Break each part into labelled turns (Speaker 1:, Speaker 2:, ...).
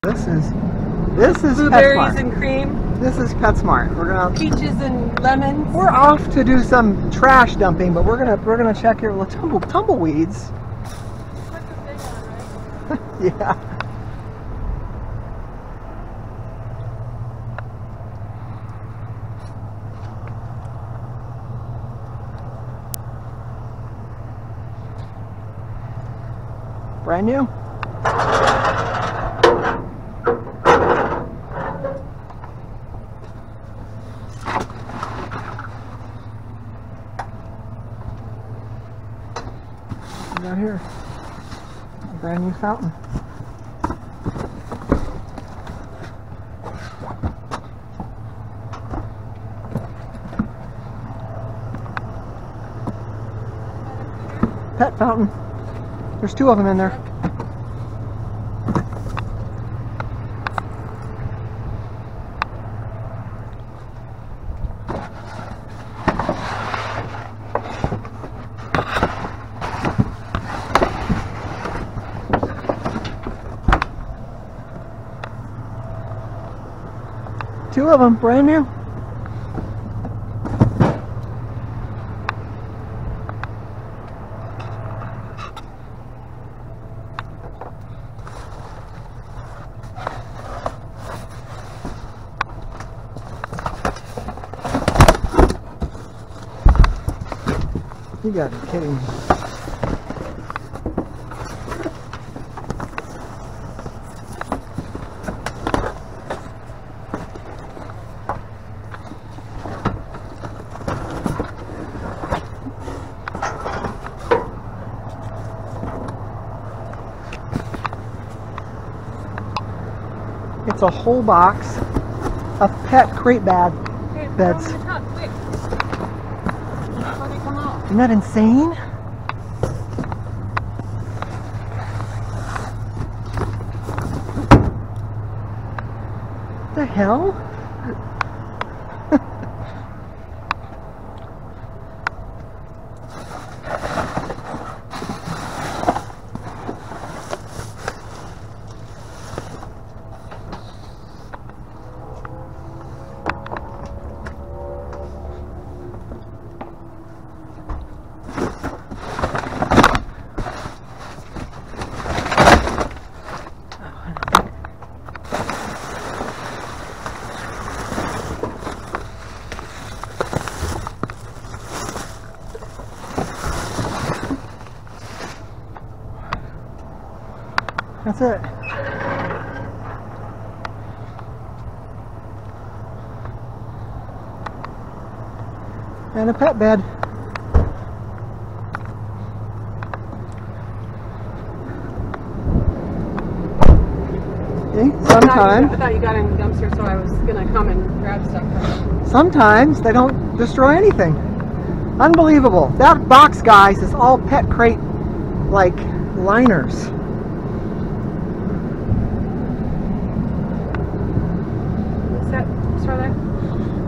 Speaker 1: This is
Speaker 2: blueberries
Speaker 1: PetSmart.
Speaker 2: and cream.
Speaker 1: This is PetSmart. We're gonna
Speaker 2: Peaches and lemons.
Speaker 1: We're off to do some trash dumping, but we're gonna check here with tumbleweeds.
Speaker 2: Put the thing on, right?
Speaker 1: Yeah. Brand new. Down here, a brand new fountain. Pet fountain. There's two of them in there. Two of them, brand new. You gotta be kidding me. It's a whole box of pet crate beds. Isn't that insane? What the hell? That's it. And a pet bed. See, sometimes
Speaker 2: I thought you got in the dumpster, so I was gonna come and grab stuff from it.
Speaker 1: Sometimes they don't destroy anything. Unbelievable. That box, guys, is all pet crate like liners.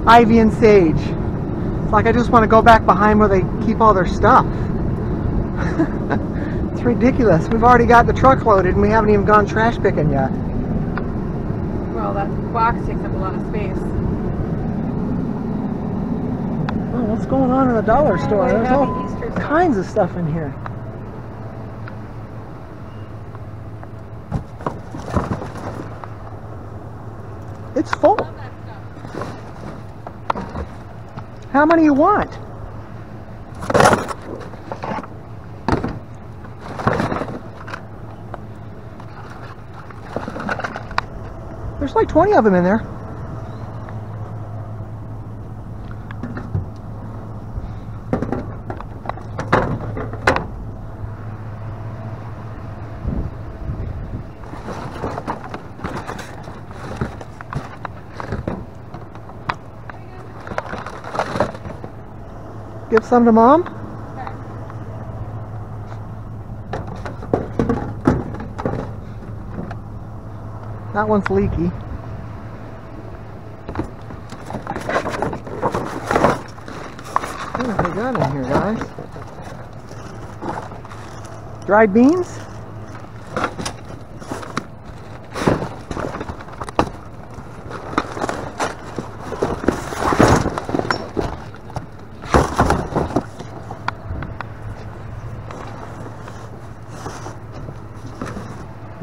Speaker 1: Ivy and sage. It's like I just want to go back behind where they keep all their stuff. It's ridiculous. We've already got the truck loaded and we haven't even gone trash picking yet.
Speaker 2: Well, that box takes up a lot of space.
Speaker 1: Oh, what's going on in the dollar store? There's all kinds of stuff in here. It's full. How many you want? There's like 20 of them in there. Give some to Mom.
Speaker 2: Okay.
Speaker 1: That one's leaky. What have they got in here, guys? Dried beans?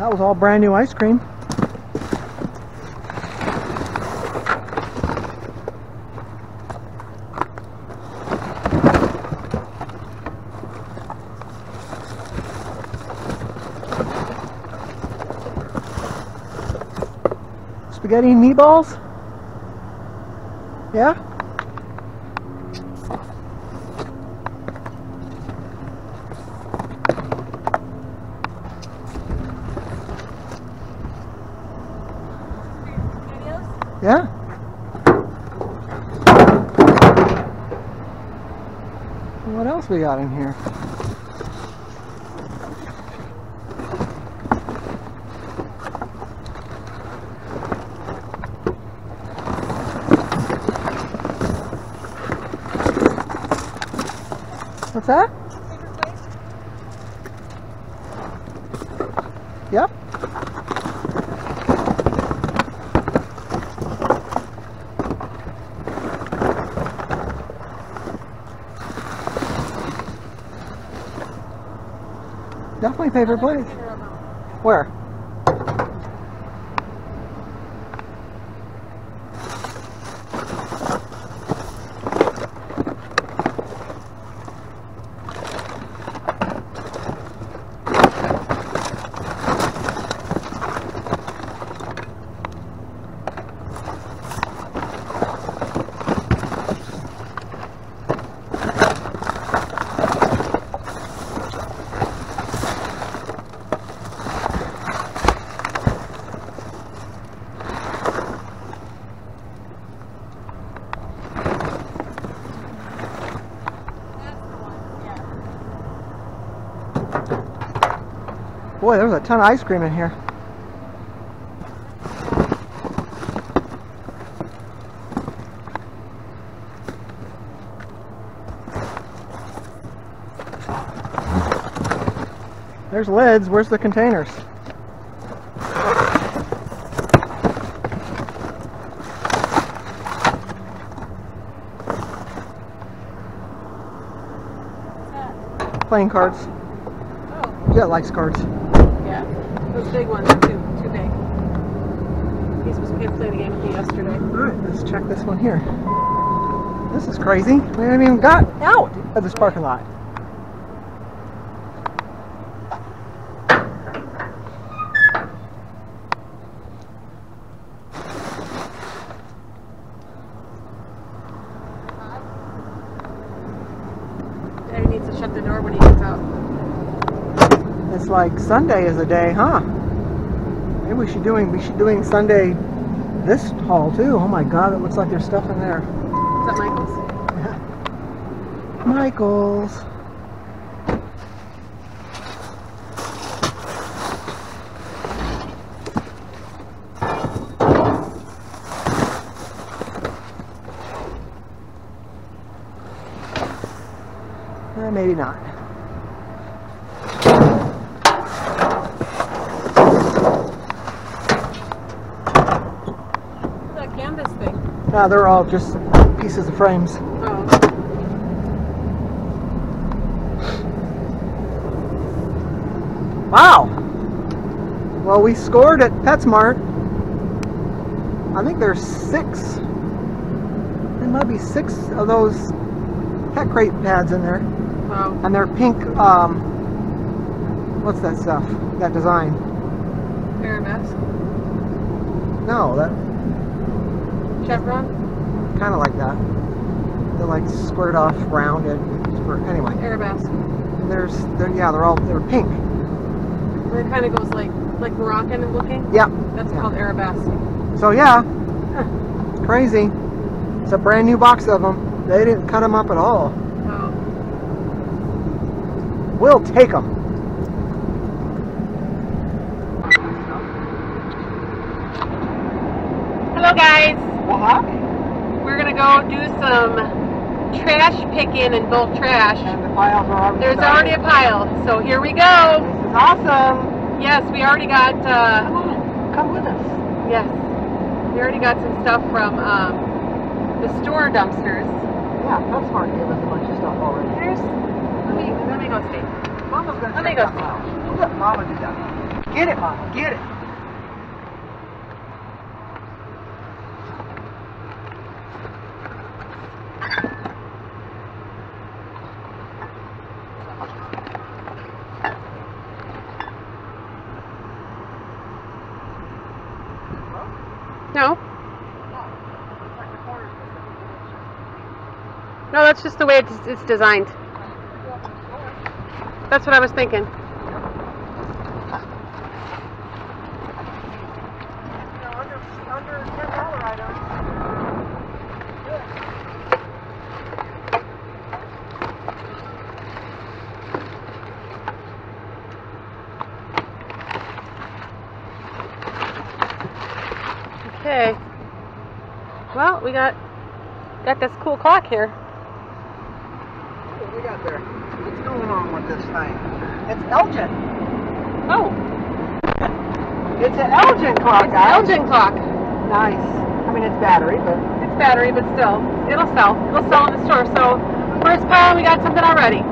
Speaker 1: That was all brand new ice cream. Spaghetti and meatballs? Yeah? Yeah? What else we got in here? What's that? Yep. Definitely favorite place. Where? Boy, there's a ton of ice cream in here. There's lids. Where's the containers? Playing cards.
Speaker 2: Oh.
Speaker 1: Jet likes cards.
Speaker 2: Yeah. Those big ones are too big. He's supposed to play the game with me yesterday.
Speaker 1: Alright, let's check this one here. This is crazy. We haven't even got out of this parking lot.
Speaker 2: Daddy needs to shut the door when he gets out.
Speaker 1: It's like Sunday is a day, huh? Maybe we should doing Sunday this haul too. Oh my God, it looks like there's stuff in there.
Speaker 2: Is that Michael's?
Speaker 1: Yeah. Michael's. Maybe not.
Speaker 2: That canvas thing.
Speaker 1: No, they're all just pieces of frames.
Speaker 2: Oh.
Speaker 1: Wow. Well, we scored at PetSmart. I think there's 6. There might be 6 of those pet crate pads in there.
Speaker 2: Wow.
Speaker 1: And they're pink, what's that stuff? That design?
Speaker 2: Arabesque.
Speaker 1: No, that
Speaker 2: Chevron.
Speaker 1: kind of like that. They're like squared off, rounded. Anyway,
Speaker 2: Arabesque.
Speaker 1: they're pink.
Speaker 2: And it kind of goes like Moroccan looking.
Speaker 1: Yeah.
Speaker 2: That's
Speaker 1: Yeah.
Speaker 2: called arabesque.
Speaker 1: So yeah, crazy. It's a brand new box of them. They didn't cut them up at all.
Speaker 2: Wow.
Speaker 1: We'll take them.
Speaker 2: Hello guys.
Speaker 1: What?
Speaker 2: We're gonna go do some trash picking in bulk trash.
Speaker 1: And the piles are already
Speaker 2: There's
Speaker 1: started.
Speaker 2: already a pile, so here we go.
Speaker 1: This is awesome.
Speaker 2: Yes, we already got.
Speaker 1: Come on, come with us.
Speaker 2: Yes, we already got some stuff from the store dumpsters.
Speaker 1: Yeah, PetSmart gave us a bunch of stuff already.
Speaker 2: Let me go see.
Speaker 1: Mama's gonna
Speaker 2: Let me
Speaker 1: check
Speaker 2: go
Speaker 1: that out. We'll let Mama do that. Get it, Mama, get it.
Speaker 2: No. No, that's just the way it's designed. That's what I was thinking.
Speaker 1: Under $10 items.
Speaker 2: Okay. Well, we got this cool clock here.
Speaker 1: What do we got there? What's going on with this thing? It's Elgin.
Speaker 2: Oh,
Speaker 1: It's an Elgin clock,
Speaker 2: it's an
Speaker 1: guys.
Speaker 2: Elgin clock.
Speaker 1: Nice. I mean, it's battery, but
Speaker 2: It's battery, but still, it'll sell. It'll sell in the store. So, first pile, we got something already.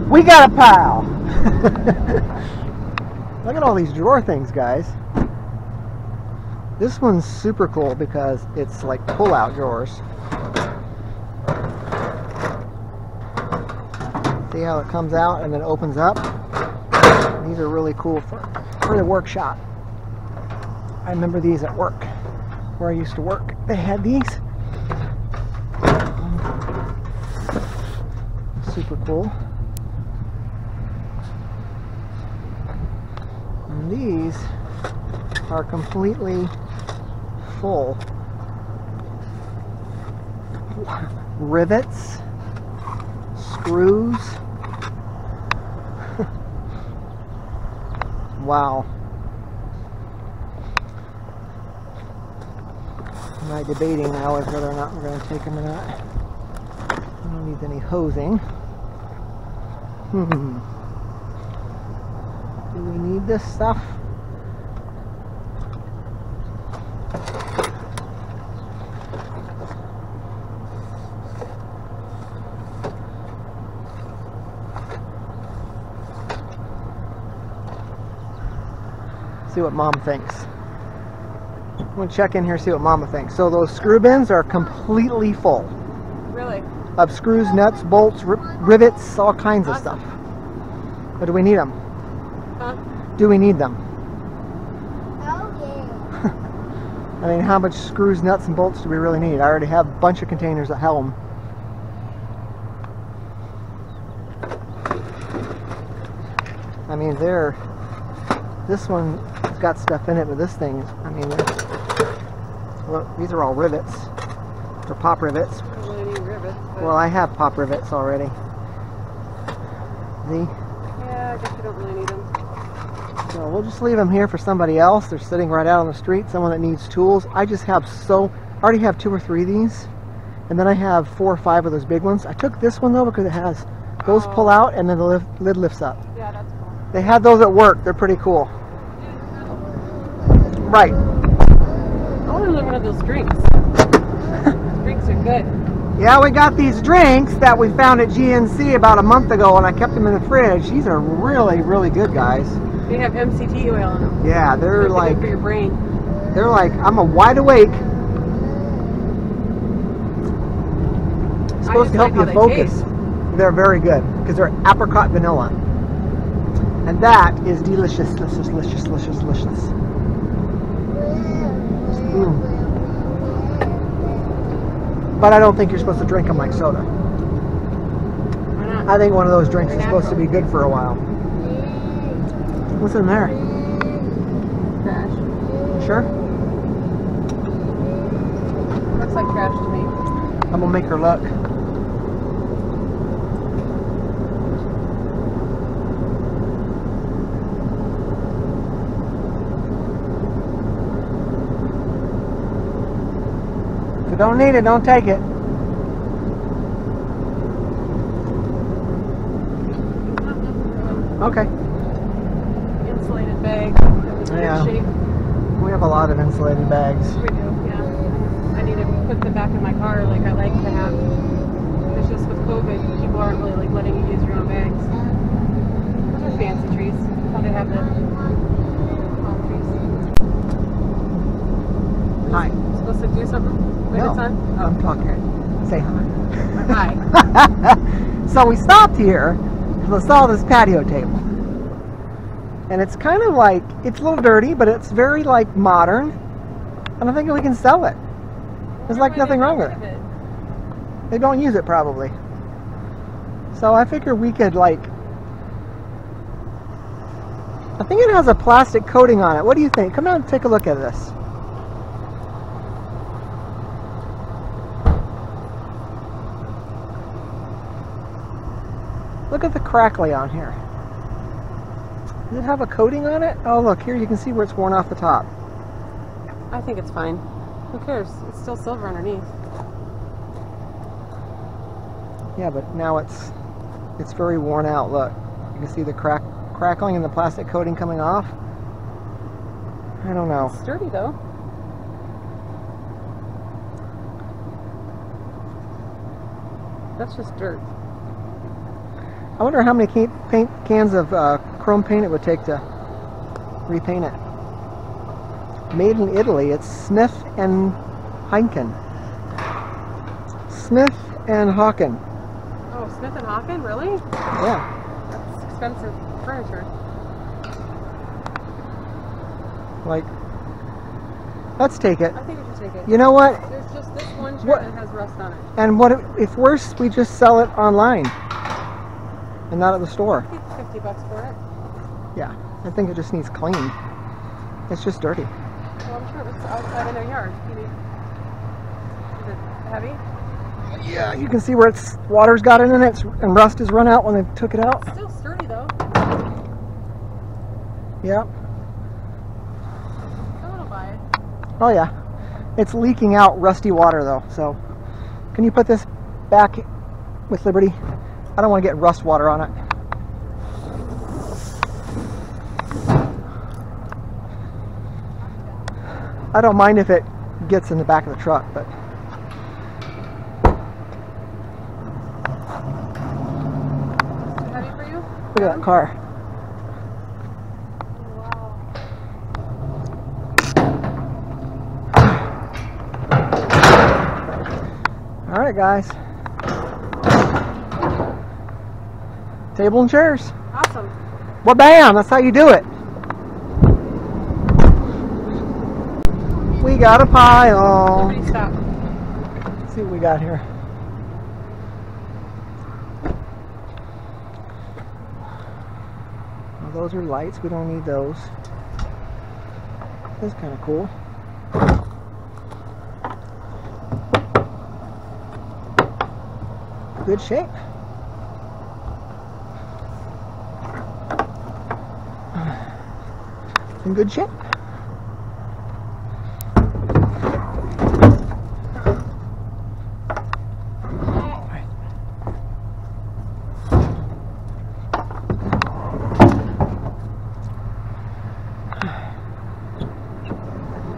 Speaker 1: we got a pile. Look at all these drawer things, guys. This one's super cool because it's like pull-out drawers. See how it comes out and then opens up? These are really cool for the workshop. I remember these at work, where I used to work. They had these. Super cool. And these are completely full. Rivets, screws. Wow. I'm not debating now as whether or not we're going to take them or not. I don't need any hosing. Do we need this stuff? See what Mom thinks. I'm going to check in here, see what Mama thinks. So those screw bins are completely full.
Speaker 2: Really?
Speaker 1: Of screws, nuts, bolts, rivets, all kinds of stuff. But do we need them?
Speaker 2: Huh?
Speaker 1: Do we need them?
Speaker 3: Oh yeah.
Speaker 1: I mean, how much screws, nuts, and bolts do we really need? I already have a bunch of containers at home. I mean, this one's got stuff in it, but this thing, I mean, look, these are all rivets, or pop rivets.
Speaker 2: I don't really need rivets, but
Speaker 1: Well, I have pop rivets already.
Speaker 2: yeah, I guess I don't really need them.
Speaker 1: So we'll just leave them here for somebody else. They're sitting right out on the street, someone that needs tools. I already have 2 or 3 of these, and then I have 4 or 5 of those big ones. I took this one though because it has those pull out and then the lid lifts up.
Speaker 2: Yeah, that's cool.
Speaker 1: They had those at work. They're pretty cool. Right.
Speaker 2: I want to one of those drinks. Those drinks are good.
Speaker 1: Yeah, we got these drinks that we found at GNC about a month ago, and I kept them in the fridge. These are really, really good, guys.
Speaker 2: They have MCT oil in them.
Speaker 1: Yeah, they're
Speaker 2: Good
Speaker 1: like,
Speaker 2: for your brain.
Speaker 1: I'm a wide awake. It's supposed to help
Speaker 2: like
Speaker 1: you
Speaker 2: how they
Speaker 1: focus.
Speaker 2: taste.
Speaker 1: They're very good because they're apricot vanilla, and that is delicious, delicious, delicious, delicious, delicious. But I don't think you're supposed to drink them like soda.
Speaker 2: Why not?
Speaker 1: I think one of those drinks is supposed to be good for a while. What's in there?
Speaker 2: Trash.
Speaker 1: You sure?
Speaker 2: Looks like trash to me.
Speaker 1: I'm gonna make her look. If you don't need it, don't take it. Okay.
Speaker 2: Insulated bag.
Speaker 1: Yeah.
Speaker 2: Shape.
Speaker 1: We have a lot of insulated bags.
Speaker 2: We do, yeah. I need to put them back in my car like I like to have. It's just with COVID, people aren't really like letting you use your own bags. Those are fancy trees. I thought they have the palm trees.
Speaker 1: Hi.
Speaker 2: You supposed to do something with
Speaker 1: No,
Speaker 2: it, son?
Speaker 1: I'm talking. Say hi.
Speaker 2: Hi.
Speaker 1: So we stopped here to saw this patio table. And it's kind of like, it's a little dirty, but it's very like modern. And I think we can sell it. There's like nothing wrong with it. They don't use it probably. So I figured we could like, I think it has a plastic coating on it. What do you think? Come out and take a look at this. Look at the crackly on here. Does it have a coating on it? Oh look, here you can see where it's worn off the top.
Speaker 2: I think it's fine. Who cares? It's still silver underneath.
Speaker 1: Yeah, but now it's very worn out. Look, you can see the crackling and the plastic coating coming off. I don't know.
Speaker 2: It's sturdy though. That's just dirt.
Speaker 1: I wonder how many cans of chrome paint it would take to repaint it. Made in Italy. It's Smith and Heinken. Smith and Hawken.
Speaker 2: Oh, Smith and Hawken? Really?
Speaker 1: Yeah.
Speaker 2: That's expensive furniture.
Speaker 1: Like, let's take it.
Speaker 2: I think we should take it.
Speaker 1: You know what?
Speaker 2: There's just this one shirt that has rust on it.
Speaker 1: And what if worse, we just sell it online and not at the store?
Speaker 2: I think $50 for it.
Speaker 1: Yeah, I think it just needs cleaned. It's just dirty.
Speaker 2: Well, I'm sure it was outside in their yard. Is it heavy?
Speaker 1: Yeah, you can see where water's got in it and rust has run out when they took it out.
Speaker 2: It's still sturdy though.
Speaker 1: Yeah.
Speaker 2: Someone will buy it.
Speaker 1: Oh yeah. It's leaking out rusty water though, so can you put this back with Liberty? I don't want to get rust water on it. I don't mind if it gets in the back of the truck, but
Speaker 2: Too heavy for you?
Speaker 1: look at that car.
Speaker 2: Wow.
Speaker 1: All right, guys. Table and chairs.
Speaker 2: Awesome.
Speaker 1: Well, bam! That's how you do it. We got a pile.
Speaker 2: Somebody stop.
Speaker 1: Let's see what we got here. Well, those are lights. We don't need those. That's kind of cool. Good shape. In good shape.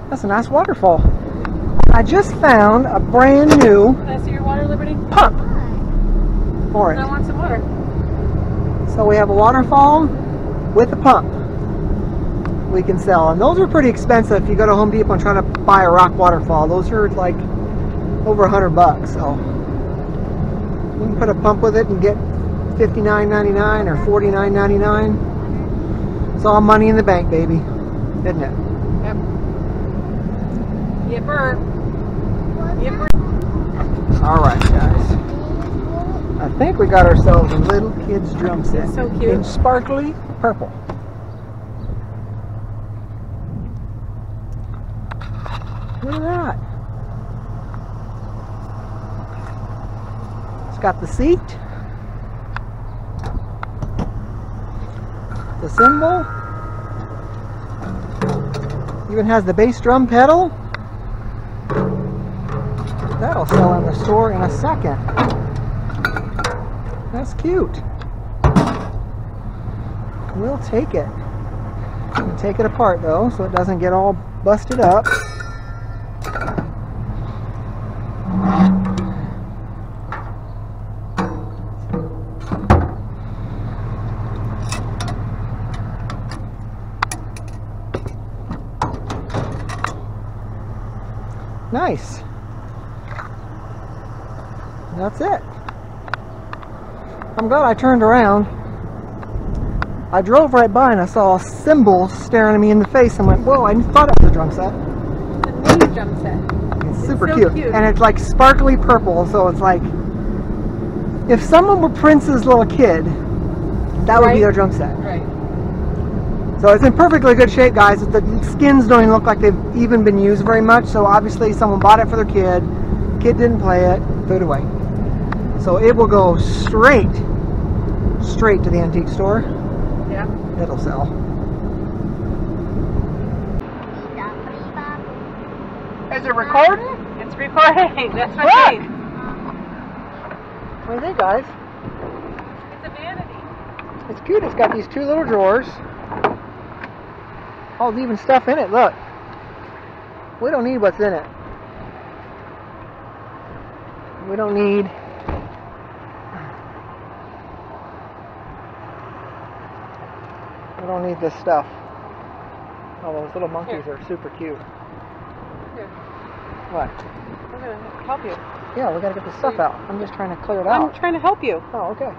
Speaker 1: That's a nice waterfall. I just found a brand new
Speaker 2: Can I see your water, Liberty?
Speaker 1: pump for it.
Speaker 2: I want some water.
Speaker 1: So we have a waterfall with a pump we can sell, and those are pretty expensive. If you go to Home Depot and try to buy a rock waterfall, those are like over $100. So you can put a pump with it and get $59.99 or $49.99. It's all money in the bank, baby, isn't it?
Speaker 2: Yep. Yipper. Yipper.
Speaker 1: All right, guys. I think we got ourselves a little kid's drum set.
Speaker 2: It's so cute.
Speaker 1: In sparkly purple. Look at that. It's got the seat, the cymbal, even has the bass drum pedal. That'll sell in the store in a second. That's cute. We'll take it. We'll take it apart though, so it doesn't get all busted up. Nice. That's it. I'm glad I turned around. I drove right by and I saw a symbol staring at me in the face and went, whoa, I thought it was a drum set.
Speaker 2: It's a new drum set.
Speaker 1: It's super
Speaker 2: so
Speaker 1: cute. And it's like sparkly purple, so it's like, if someone were Prince's little kid, that would be their drum set.
Speaker 2: Right.
Speaker 1: So it's in perfectly good shape, guys. The skins don't even look like they've even been used very much, so obviously someone bought it for their kid. Kid didn't play it, threw it away. So it will go straight to the antique store.
Speaker 2: Yeah.
Speaker 1: It'll sell. Is it recording?
Speaker 2: It's recording. That's my thing.
Speaker 1: What do you think, guys?
Speaker 2: It's a vanity.
Speaker 1: It's cute. It's got these two little drawers. Oh, there's even stuff in it. Look. We don't need what's in it. We don't need... We don't need this stuff. Oh, those little monkeys are super cute.
Speaker 2: Here.
Speaker 1: What?
Speaker 2: I'm going to help you.
Speaker 1: Yeah, we gotta get the stuff out. I'm just trying to clear it out.
Speaker 2: I'm trying to help you.
Speaker 1: Oh, okay.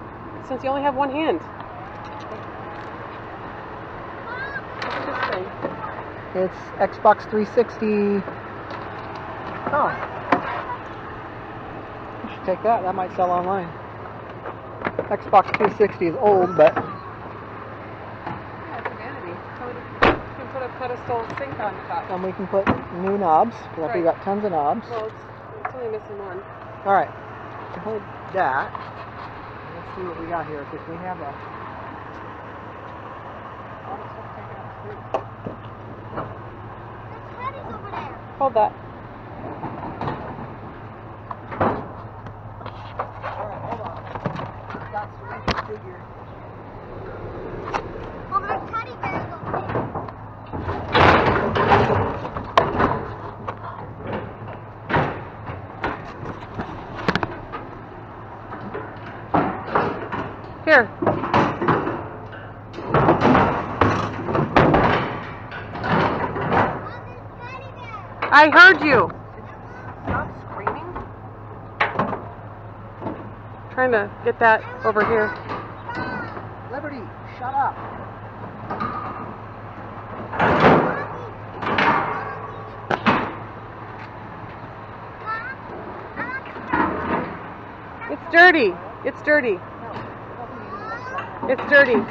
Speaker 2: Since you only have one hand. What's this thing?
Speaker 1: It's Xbox 360. Oh. You should take that. That might sell online. Xbox 360 is old, but...
Speaker 2: Yeah, it's a vanity. You can put a pedestal sink on top.
Speaker 1: And we can put new knobs, because we got tons of knobs.
Speaker 2: Well, it's only missing one.
Speaker 1: Alright. Hold that. Let's see what we got here, because we have a...
Speaker 2: Hold that.
Speaker 1: Alright, hold on. Got some action figure.
Speaker 3: Oh, there's teddy bears over there.
Speaker 2: Here. I heard you.
Speaker 1: Stop screaming.
Speaker 2: Trying to get that over here.
Speaker 1: Liberty, shut up.
Speaker 2: It's dirty. It's dirty. It's dirty.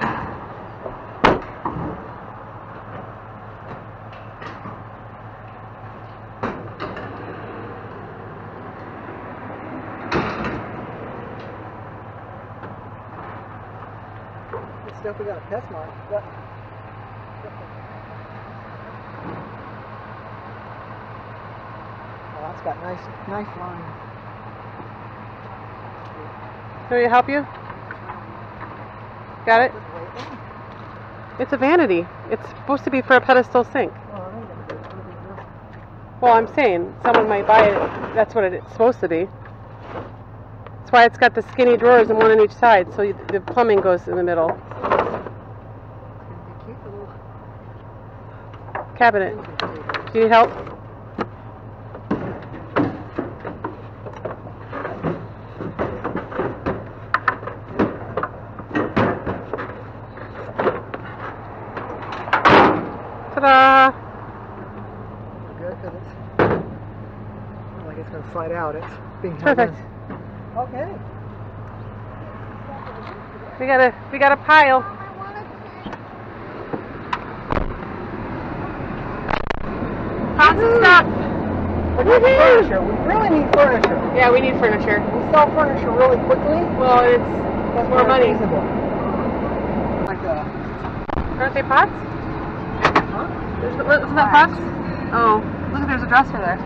Speaker 1: Stuff we got a test mark. But oh, that's got nice line.
Speaker 2: Can we help you? Got it? It's a vanity. It's supposed to be for a pedestal sink. Well, I'm saying someone might buy it. That's what it's supposed to be. That's why it's got the skinny drawers and one on each side, so the plumbing goes in the middle. Cabinet. Do you need help? Ta-da!
Speaker 1: Good, because it's like it's going to slide out. It's being
Speaker 2: Perfect.
Speaker 1: Okay.
Speaker 2: We got a pile. Lots of stuff.
Speaker 1: Furniture. We really need furniture.
Speaker 2: Yeah, we need furniture.
Speaker 1: We sell furniture really quickly.
Speaker 2: Well, it's
Speaker 1: That's
Speaker 2: more money.
Speaker 1: Feasible. Like
Speaker 2: Aren't they pots? Isn't that pots? Oh, look, there's a dresser there.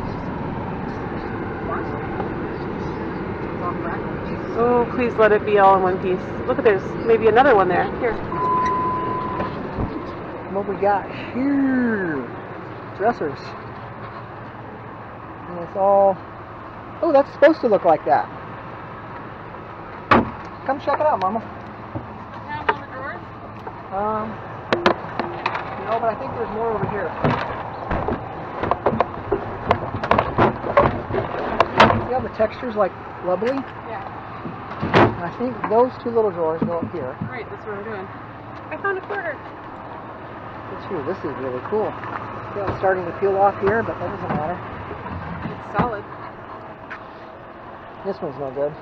Speaker 2: Oh, please let it be all in one piece. Look at there's maybe another one there. Here.
Speaker 1: What we got here? Dressers. And it's all... Oh, that's supposed to look like that. Come check it out, Mama.
Speaker 2: Have all the drawers?
Speaker 1: No, but I think there's more over here. See how the texture's like lovely?
Speaker 2: Yeah.
Speaker 1: And I think those two little drawers go up here.
Speaker 2: Right, that's what I'm doing. I found a quarter.
Speaker 1: This here, this is really cool. Yeah, it's starting to peel off here, but that doesn't matter.
Speaker 2: It's solid.
Speaker 1: This one's no good.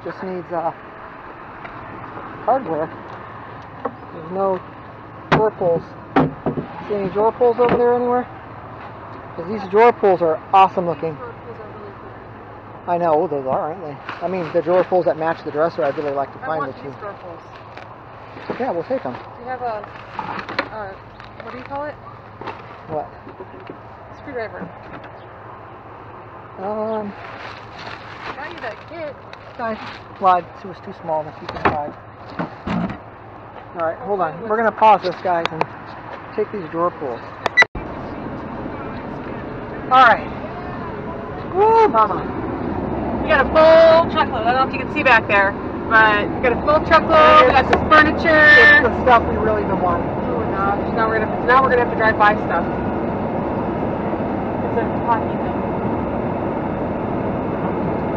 Speaker 1: Just needs hardware. There's no drawer pulls. See any drawer pulls over there anywhere? Because these drawer pulls are awesome looking. I know, those are, aren't they? I mean, the drawer pulls that match the dresser, I'd really like to find the two.
Speaker 2: Drawer pulls.
Speaker 1: Yeah, we'll take them.
Speaker 2: Do you have a, what do you call it?
Speaker 1: What?
Speaker 2: Screwdriver.
Speaker 1: I
Speaker 2: Got you that kit.
Speaker 1: Well, it was too small to keep inside. Alright, hold on. We're going to pause this, guys, and take these drawer pulls. Alright. Woo, mama.
Speaker 2: You got a full truckload. I don't know if you can see back there, but you got a full truckload. We got some furniture.
Speaker 1: It's the stuff we really been wanting.
Speaker 2: Oh my gosh! Now we're gonna have to drive by stuff. It's a hockey thing.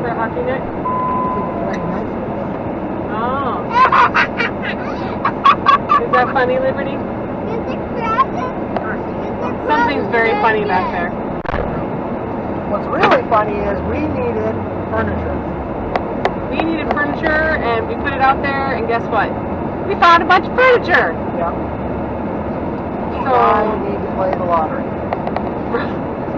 Speaker 2: For a hockey net. Oh. Is that funny, Liberty? Something's very funny back there.
Speaker 1: What's really funny is we needed furniture.
Speaker 2: We needed furniture, and we put it out there, and guess what? We found a bunch of furniture.
Speaker 1: Yeah.
Speaker 2: So
Speaker 1: I need to play the lottery.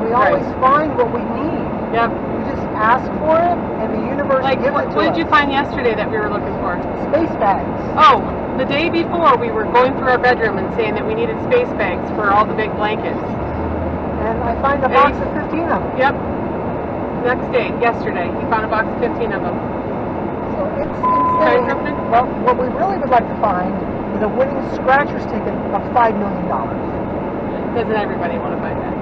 Speaker 1: We always find what we need.
Speaker 2: Yep.
Speaker 1: We just ask for it, and the universe
Speaker 2: Like,
Speaker 1: gives it to us.
Speaker 2: what did you find yesterday that we were looking for?
Speaker 1: Space bags.
Speaker 2: Oh, the day before we were going through our bedroom and saying that we needed space bags for all the big blankets.
Speaker 1: And I find a box of 15 of them.
Speaker 2: Yep. Next day, yesterday, he found a box of 15 of them.
Speaker 1: So it's insane. Well, what we really would like to find is a winning scratcher's ticket of $5 million.
Speaker 2: Doesn't everybody want to find that?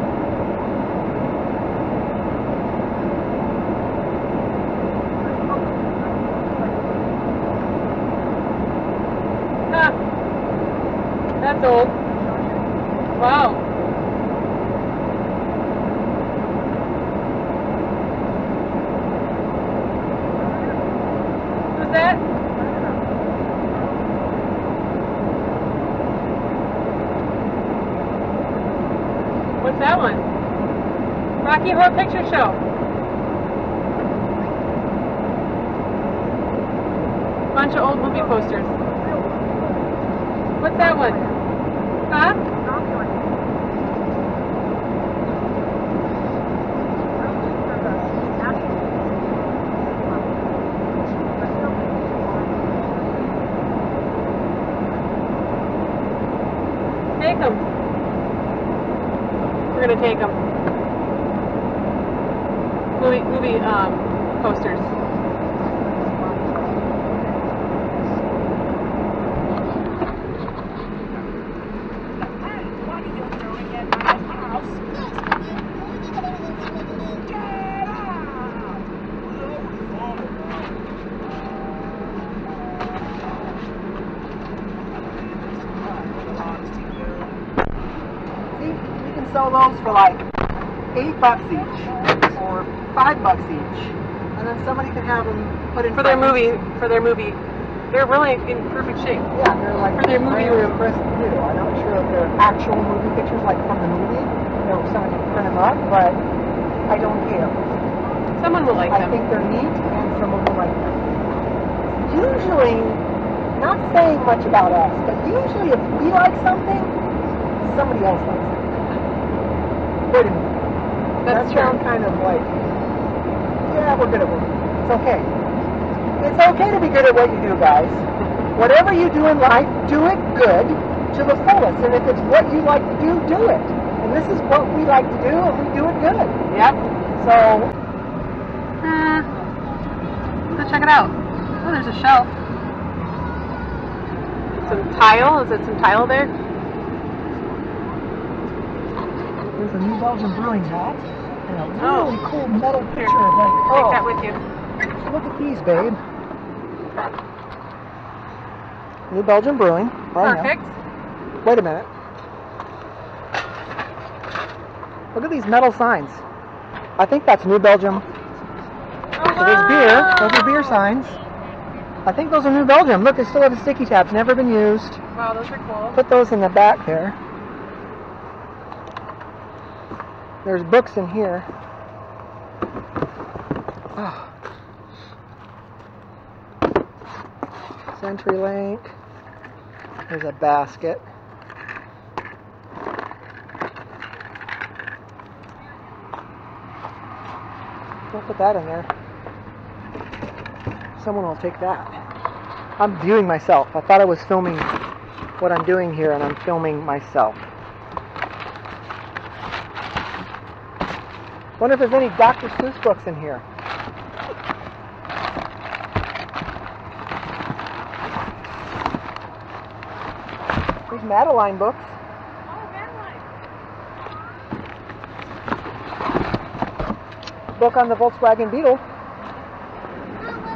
Speaker 2: Huh. That's old. Wow. Who's that? What's that one? Rocky Horror Picture Show. Bunch of old movie posters. What's that one? Huh? Take them. We're gonna take them. Movie posters.
Speaker 1: Sell those for like $8 each or $5 each, and then somebody can have them put in
Speaker 2: For their movie. They're really in perfect shape.
Speaker 1: Yeah, they're like
Speaker 2: for their movie room.
Speaker 1: Crisp too. I'm not sure if they're actual movie pictures like from the movie or somebody can print them up, but I don't care.
Speaker 2: Someone will like
Speaker 1: I
Speaker 2: them.
Speaker 1: think they're neat and someone will like them. Usually, not saying much about us, but usually if we like something, somebody else likes it. Wait a minute. That sounds kind of like, yeah, we're good at what we do. It's okay. It's okay to be good at what you do, guys. Whatever you do in life, do it good to the fullest. And if it's what you like to do, do it. And this is what we like to do, and we do it good.
Speaker 2: Yep.
Speaker 1: So,
Speaker 2: Let's check it out. Oh, there's a shelf. Some tile. Is it some tile there?
Speaker 1: there's a New Belgium brewing hat and a really cool metal picture of like,
Speaker 2: Take that with you.
Speaker 1: look at these, babe. New Belgium brewing. Right
Speaker 2: Perfect.
Speaker 1: now. Wait a minute. Look at these metal signs. I think that's New Belgium. So there's beer. Those are beer signs. I think those are New Belgium. Look, they still have the sticky tabs. Never been used.
Speaker 2: Wow, those are cool.
Speaker 1: Put those in the back there. There's books in here. Oh. CenturyLink. There's a basket. Don't put that in there. Someone will take that. I'm viewing myself. I thought I was filming what I'm doing here, and I'm filming myself. Wonder if there's any Dr. Seuss books in here. There's Madeline books.
Speaker 2: Oh, Madeline.
Speaker 1: Book on the Volkswagen Beetle.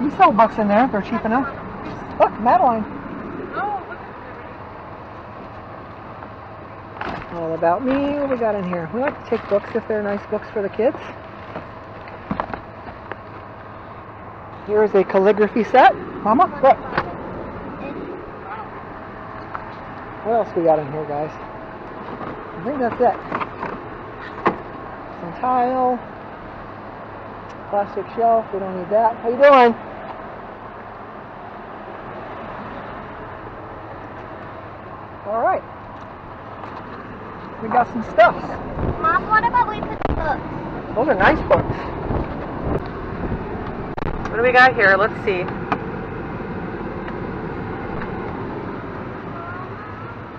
Speaker 1: You sell books in there. They're cheap enough. Look, Madeline.
Speaker 2: Oh, look at
Speaker 1: All About Me. What we got in here? We like to take books if they're nice books for the kids. Here's a calligraphy set. Mama, look. What else we got in here, guys? I think that's it. Some tile. Plastic shelf. We don't need that. How you doing? All right. We got some stuffs.
Speaker 3: Mom, what about we put the books?
Speaker 1: Those are nice books.
Speaker 2: What do we got here? Let's see.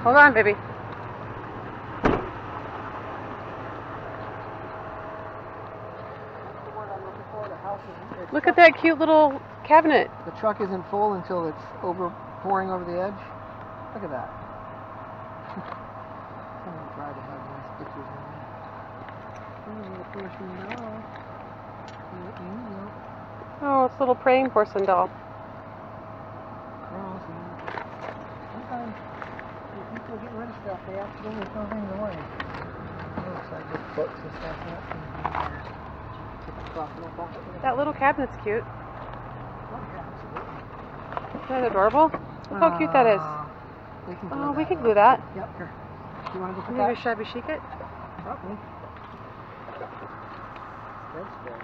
Speaker 2: Hold on, baby. Look at that cute little cabinet.
Speaker 1: The truck isn't full until it's pouring over the edge. Look at that. Someone tried to have nice pictures in there.
Speaker 2: Oh, it's a little praying porcelain doll.
Speaker 1: Sometimes when people get rid of stuff, they accidentally throw things away. Looks like just books and stuff.
Speaker 2: That little cabinet's cute. Isn't that adorable? Look how cute that is. We can glue that.
Speaker 1: Yep, here. You want to go put
Speaker 2: Maybe
Speaker 1: that?
Speaker 2: shabby chic it?
Speaker 1: Probably. That's good.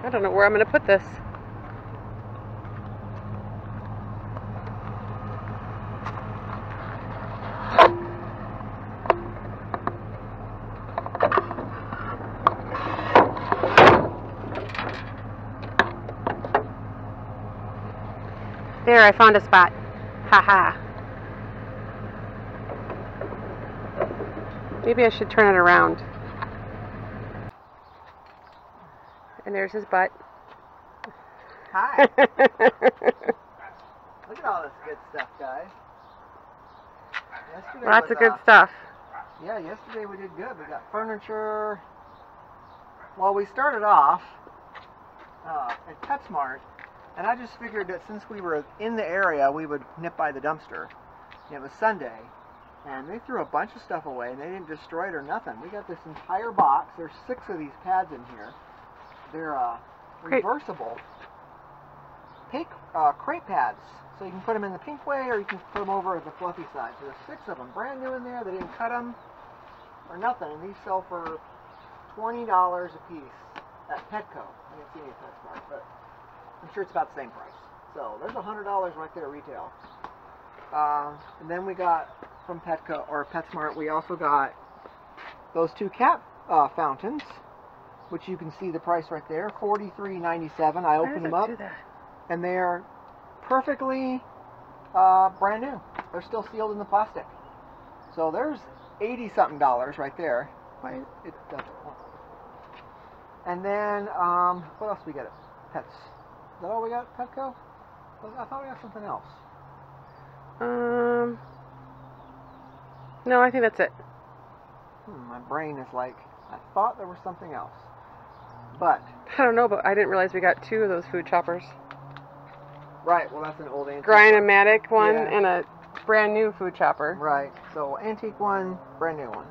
Speaker 2: I don't know where I'm going to put this. There, I found a spot. Haha. Maybe I should turn it around. And there's his butt.
Speaker 1: Hi. Look at all this good stuff, guys. Yesterday
Speaker 2: Lots
Speaker 1: was,
Speaker 2: of good stuff.
Speaker 1: Yeah, yesterday we did good. We got furniture. Well, we started off at PetSmart, and I just figured that since we were in the area, we would nip by the dumpster. And it was Sunday, and they threw a bunch of stuff away, and they didn't destroy it or nothing. We got this entire box. There's 6 of these pads in here. They're reversible crate pads. So you can put them in the pink way, or you can put them over at the fluffy side. So there's 6 of them, brand new in there. They didn't cut them or nothing, and these sell for $20 a piece at Petco. I didn't see any at PetSmart, but I'm sure it's about the same price. So there's $100 right there retail. And then we got from Petco or PetSmart, we also got those 2 cat fountains, which you can see the price right there, $43.97. I opened them up, and they are perfectly brand new. They're still sealed in the plastic. So there's $80-something right there. Why it doesn't work. And then what else we got at Pets? Is that all we got at Petco? I thought we got something else.
Speaker 2: No, I think that's it.
Speaker 1: My brain is like, I thought there was something else. But
Speaker 2: I don't know, but I didn't realize we got 2 of those food choppers.
Speaker 1: right, well that's an old antique.
Speaker 2: Grind-O-Matic one
Speaker 1: Yeah.
Speaker 2: and a brand new food chopper.
Speaker 1: Right, so antique one, brand new one.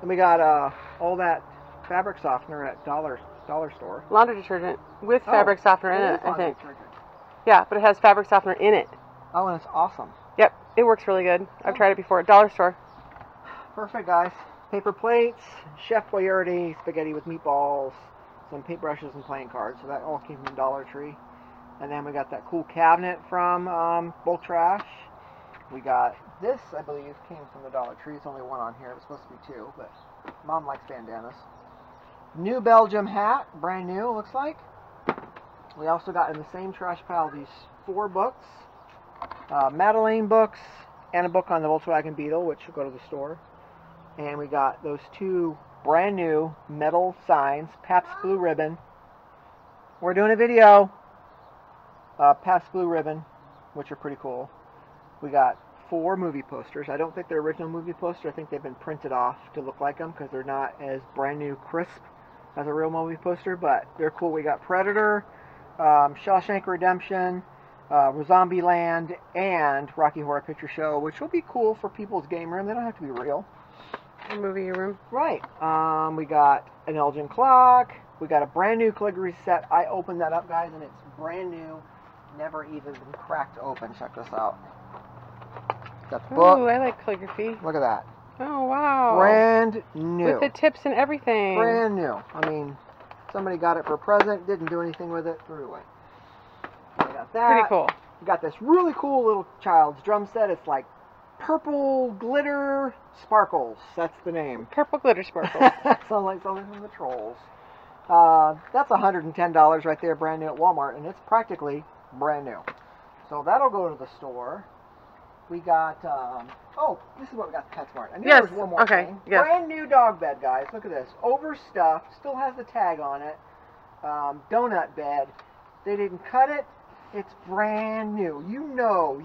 Speaker 1: Then we got all that fabric softener at dollar store.
Speaker 2: Laundry detergent with fabric softener in it, I
Speaker 1: laundry
Speaker 2: think.
Speaker 1: detergent.
Speaker 2: Yeah, but it has fabric softener in it.
Speaker 1: Oh, and it's awesome.
Speaker 2: Yep, it works really good. I've tried it before at dollar store.
Speaker 1: Perfect, guys. Paper plates, Chef Boyardee, spaghetti with meatballs, some paintbrushes and playing cards. So that all came from Dollar Tree. And then we got that cool cabinet from Bulk Trash. We got this, I believe, came from the Dollar Tree. It's only one on here. It was supposed to be 2, but Mom likes bandanas. New Belgium hat, brand new, looks like. We also got in the same trash pile these 4 books. Madeleine books, and a book on the Volkswagen Beetle, which will go to the store. And we got those 2 brand new metal signs, Pabst Blue Ribbon. We're doing a video. Pabst Blue Ribbon, which are pretty cool. We got 4 movie posters. I don't think they're original movie posters. I think they've been printed off to look like them because they're not as brand new crisp as a real movie poster, but they're cool. We got Predator, Shawshank Redemption, Zombieland, and Rocky Horror Picture Show, which will be cool for people's game room. They don't have to be real.
Speaker 2: A movie room.
Speaker 1: Right. We got an Elgin clock. We got a brand new calligraphy set. I opened that up, guys, and it's brand new. Never even been cracked open. Check this out. Got the book.
Speaker 2: Ooh, I like calligraphy.
Speaker 1: Look at that.
Speaker 2: Oh, wow.
Speaker 1: Brand new.
Speaker 2: With the tips and everything.
Speaker 1: Brand new. I mean, somebody got it for a present, didn't do anything with it, threw it away. We got that.
Speaker 2: Pretty cool.
Speaker 1: We got this really cool little child's drum set. It's like Purple Glitter Sparkles. That's the name.
Speaker 2: Purple glitter sparkles.
Speaker 1: Sounds like something from the Trolls. That's $110 right there, brand new at Walmart, and it's practically brand new. So that'll go to the store. We got, oh, this is what we got at PetSmart. I knew there was one more thing.
Speaker 2: Yes.
Speaker 1: Brand new dog bed, guys. Look at this. Overstuffed. Still has the tag on it. Donut bed. They didn't cut it. It's brand new. You know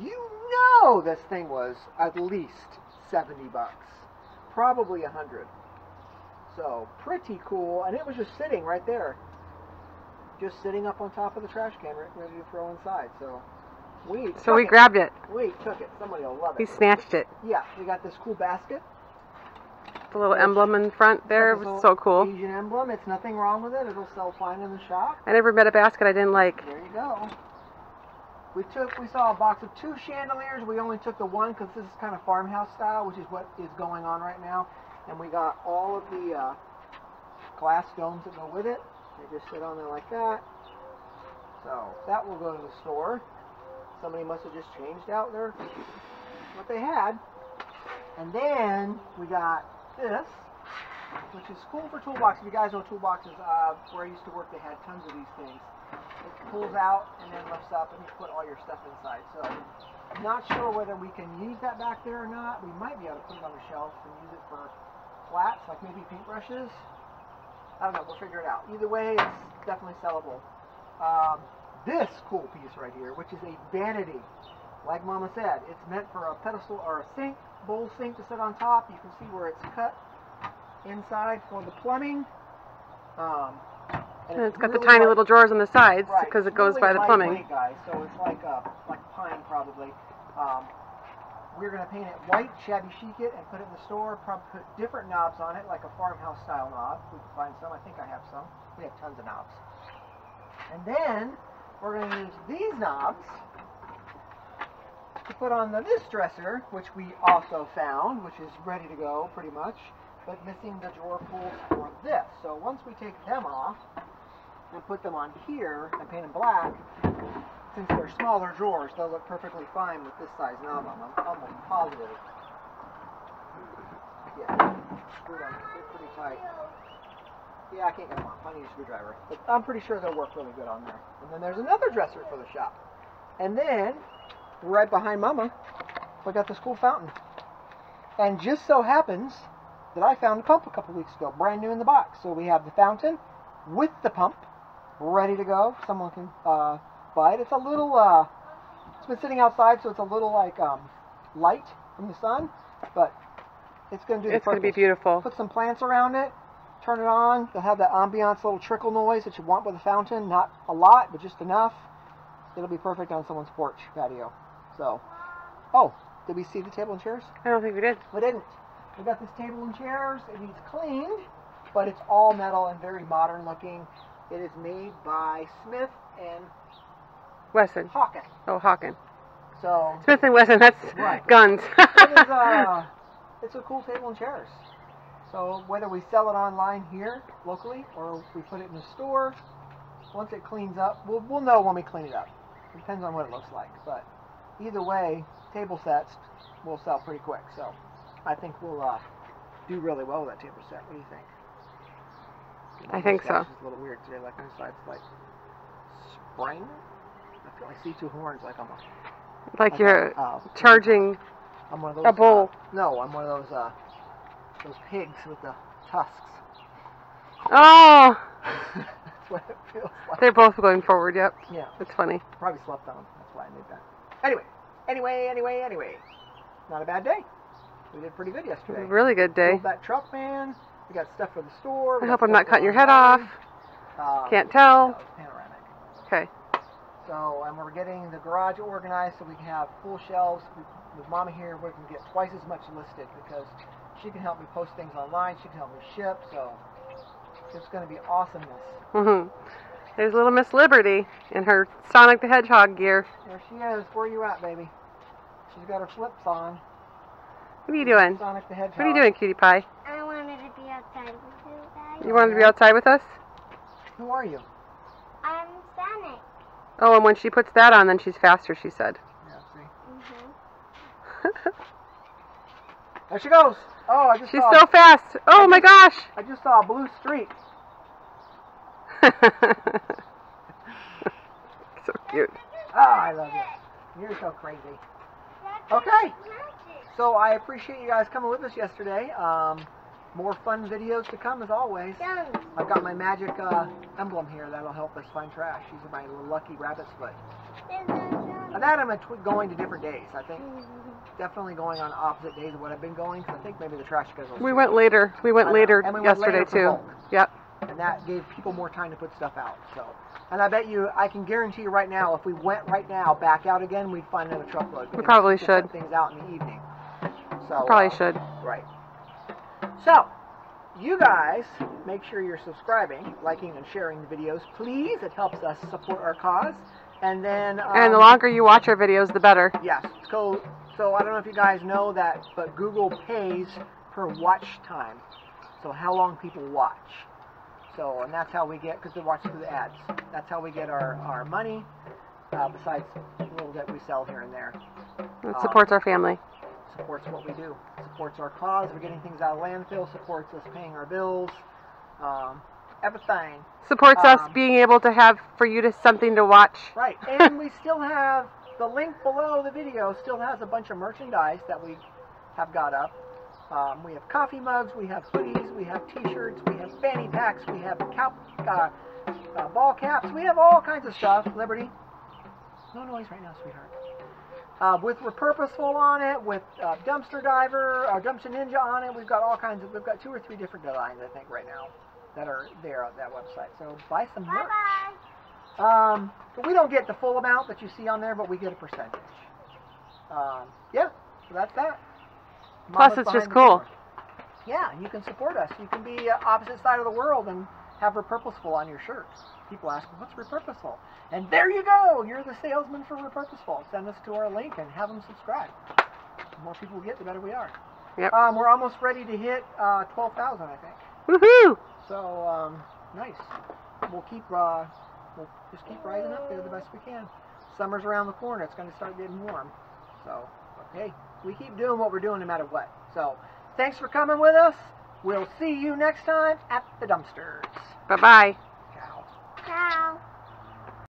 Speaker 1: this thing was at least 70 bucks. Probably 100. So, pretty cool. And it was just sitting right there. Just sitting up on top of the trash can, ready to throw inside. So we
Speaker 2: grabbed it.
Speaker 1: We took it. Somebody will love it.
Speaker 2: We snatched it.
Speaker 1: Yeah, we got this cool basket.
Speaker 2: The little emblem in front there was so cool.
Speaker 1: Asian emblem. It's nothing wrong with it. It'll sell fine in the shop.
Speaker 2: I never met a basket I didn't like.
Speaker 1: There you go. We saw a box of 2 chandeliers. We only took the one because this is kind of farmhouse style, which is what is going on right now. And we got all of the glass domes that go with it. They just sit on there like that. So that will go to the store. Somebody must have just changed out their what they had. And then we got this, which is cool for toolboxes. If you guys know toolboxes, where I used to work, they had tons of these things. It pulls out and then lifts up, and you put all your stuff inside. So I'm not sure whether we can use that back there or not. We might be able to put it on the shelf and use it for flats, like maybe paintbrushes. I don't know. We'll figure it out. Either way, it's definitely sellable. This cool piece right here, which is a vanity. Like Mama said, it's meant for a pedestal or a sink, bowl sink to sit on top. You can see where it's cut inside for the plumbing.
Speaker 2: And it's got the tiny little drawers on the sides because it goes by the plumbing.
Speaker 1: Lightweight, guys, so it's like pine probably. We're going to paint it white, shabby chic it, and put it in the store. Probably put different knobs on it, like a farmhouse style knob. We can find some. I think I have some. We have tons of knobs. And then we're going to use these knobs to put on this dresser, which we also found, which is ready to go pretty much, but missing the drawer pulls for this. So once we take them off and put them on here and paint them black, since they're smaller drawers, they'll look perfectly fine with this size knob on them. I'm almost positive. Yeah, screw them. They're pretty tight. Yeah, I can't get them off. I need a screwdriver. But I'm pretty sure they'll work really good on there. And then there's another dresser for the shop. And then, right behind Mama, we got this cool fountain. And just so happens that I found a pump a couple weeks ago, brand new in the box. So we have the fountain with the pump ready to go. Someone can buy it. It's a little, it's been sitting outside, so it's a little like light from the sun, but it's going to do the purpose.
Speaker 2: It's going to be beautiful.
Speaker 1: Put some plants around it. turn it on. They'll have that ambiance little trickle noise that you want with a fountain. Not a lot, but just enough. It'll be perfect on someone's porch patio. So, oh, did we see the table and chairs?
Speaker 2: I don't think we did.
Speaker 1: We didn't. We got this table and chairs. It needs cleaned, but it's all metal and very modern looking. It is made by Smith and
Speaker 2: Wesson.
Speaker 1: Hawken.
Speaker 2: Oh, Hawken.
Speaker 1: So
Speaker 2: Smith and Wesson, that's
Speaker 1: right.
Speaker 2: guns.
Speaker 1: It's a cool table and chairs. So whether we sell it online here locally or we put it in the store, once it cleans up, we'll know when we clean it up. It depends on what it looks like, but either way, table sets will sell pretty quick. So I think we'll do really well with that table set. What do you think?
Speaker 2: I think so.
Speaker 1: It's a little weird today, like inside it's like spring. I feel I see two horns, like I'm
Speaker 2: like you're charging
Speaker 1: I'm one of those,
Speaker 2: a bull.
Speaker 1: No, I'm one of those pigs with the tusks.
Speaker 2: Oh!
Speaker 1: That's what it feels like.
Speaker 2: They're both going forward, yep.
Speaker 1: Yeah.
Speaker 2: It's funny.
Speaker 1: Probably slept on them. That's why I made that. Anyway. Not a bad day. We did pretty good yesterday.
Speaker 2: Really good day.
Speaker 1: Pulled that truck, man. We got stuff for the store.
Speaker 2: I hope I'm not cutting your head off. Can't tell.
Speaker 1: No, it's panoramic.
Speaker 2: Okay.
Speaker 1: So, and we're getting the garage organized so we can have full shelves. With Mama here, we can get twice as much listed because she can help me post things online. She can help me ship. So, it's going to be awesomeness.
Speaker 2: There's little Miss Liberty in her Sonic the Hedgehog gear.
Speaker 1: There she is. Where are you at, baby? She's got her flips on.
Speaker 2: What are you doing?
Speaker 1: Sonic the Hedgehog.
Speaker 2: What are you doing, cutie pie?
Speaker 3: I wanted to be outside with you guys.
Speaker 2: You wanted to be outside with us?
Speaker 1: Who are you?
Speaker 3: I'm Sonic.
Speaker 2: Oh, and when she puts that on, then she's faster, she said.
Speaker 1: Yeah, see? There she goes. Oh, I just
Speaker 2: She's
Speaker 1: saw,
Speaker 2: so fast. Oh my gosh.
Speaker 1: I just saw a blue streak.
Speaker 2: So cute.
Speaker 1: Oh, I love you. You're so crazy. Okay. So I appreciate you guys coming with us yesterday. More fun videos to come as always. I've got my magic emblem here that'll help us find trash. These are my little lucky rabbit's foot. And that I'm going to different days. I think definitely going on opposite days of what I've been going. Because I think maybe the trash schedule.
Speaker 2: We went later. We went later
Speaker 1: and we went
Speaker 2: yesterday
Speaker 1: later for
Speaker 2: too.
Speaker 1: bulk.
Speaker 2: Yep.
Speaker 1: And that gave people more time to put stuff out. So, and I bet you, I can guarantee you right now, if we went right now back out again, we'd find another truckload.
Speaker 2: We probably should.
Speaker 1: Put things out in the evening. So
Speaker 2: Probably should.
Speaker 1: Right. So, you guys, make sure you're subscribing, liking, and sharing the videos, please. It helps us support our cause. And then...
Speaker 2: and the longer you watch our videos, the better.
Speaker 1: Yes. So I don't know if you guys know that, but Google pays per watch time. So how long people watch. So, and that's how we get, because they watch through the ads. That's how we get our money, besides a little bit we sell here and there.
Speaker 2: It supports our family.
Speaker 1: Supports what we do. Supports our cause. We're getting things out of landfill. Supports us paying our bills. Everything.
Speaker 2: Supports us being able to have for you to something to watch.
Speaker 1: Right. And we still have the link below the video. Still has a bunch of merchandise that we have got up. We have coffee mugs. We have hoodies. We have T-shirts. We have fanny packs. We have ball caps. We have all kinds of stuff. Liberty. No noise right now, sweetheart. With Repurposeful on it, with Dumpster Diver, or Dumpster Ninja on it. We've got all kinds of, we've got 2 or 3 different designs, I think, right now that are there on that website. So buy some merch. But we don't get the full amount that you see on there, but we get a percentage. Yeah, so that's that.
Speaker 2: Plus, it's just cool.
Speaker 1: Yeah, you can support us. You can be opposite side of the world and have Repurposeful on your shirts. People ask, what's Repurposeful? And there you go! You're the salesman for Repurposeful. Send us to our link and have them subscribe. The more people we get, the better we are.
Speaker 2: Yep.
Speaker 1: We're almost ready to hit 12,000, I think.
Speaker 2: Woohoo!
Speaker 1: So, nice. We'll just keep rising up there the best we can. Summer's around the corner. It's going to start getting warm. So, okay. We keep doing what we're doing no matter what. So, thanks for coming with us. We'll see you next time at the dumpsters.
Speaker 2: Bye-bye.
Speaker 1: Ciao.
Speaker 3: Ciao.